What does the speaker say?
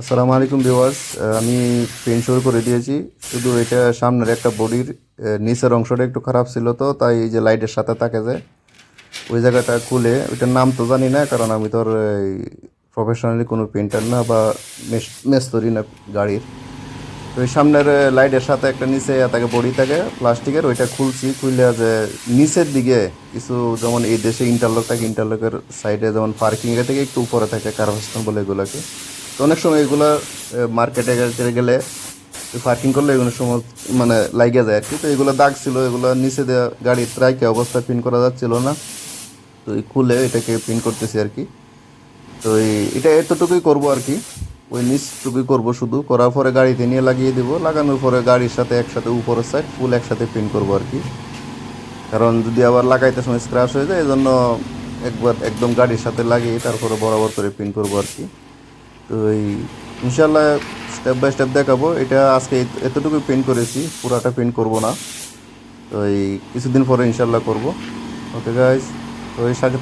আসসালামু আলাইকুম ভিউয়ার্স, আমি পেন্ট শুরু করে দিয়েছি। শুধু এটা সামনের একটা বডির নিচের অংশটা একটু খারাপ ছিল, তো তাই এই যে লাইটের সাথে থাকে যে ওই জায়গাটা খুলে, ওইটার নাম তো জানি না কারণ আমি তো প্রফেশনালি কোনো পেন্টার না বা মেস্তরি না গাড়ির। তো এই সামনের লাইটের সাথে একটা নিচে থাকে বডি থাকে প্লাস্টিকের, ওইটা খুলছি। খুললে যে নিচের দিকে কিছু, যেমন এই দেশে ইন্টারলক থাকে, ইন্টারলকের সাইডে যেমন পার্কিং এর থেকে একটু উপরে থাকে কার্ভাস্টন বলে এগুলোকে। তো অনেক সময় এগুলো মার্কেটে গেলে পার্কিং করলে এগুলো সময় মানে লাইগে যায় আর কি। তো এগুলো দাগ ছিল, এগুলো নিচে দেওয়া গাড়ির ট্রাইকে অবস্থায় পিন করা যাচ্ছিল না। তো এই খুলে এটাকে পিন করতেছি আর কি। তো এটা এতটুকুই করব আর কি, ওই নিচটুকুই করব শুধু। করার পরে গাড়িতে নিয়ে লাগিয়ে দেব, লাগানোর পরে গাড়ির সাথে একসাথে উপরের সাইড ফুল একসাথে পিন করব আর কি। কারণ যদি আবার লাগাইতে সময় স্ক্র্যাচ হয়ে যায়, এই জন্য একবার একদম গাড়ির সাথে লাগিয়ে তারপরে বরাবর করে পিন করব আর কি। তো ইনশাল্লাহ স্টেপ বাই স্টেপ দেখাবো। এটা আজকে এতটুকু পেন্ট করেছি, পুরাটা পেন্ট করব না। তো কিছুদিন পরে ইনশাল্লাহ করব। ওকে গাইস, তো সাথে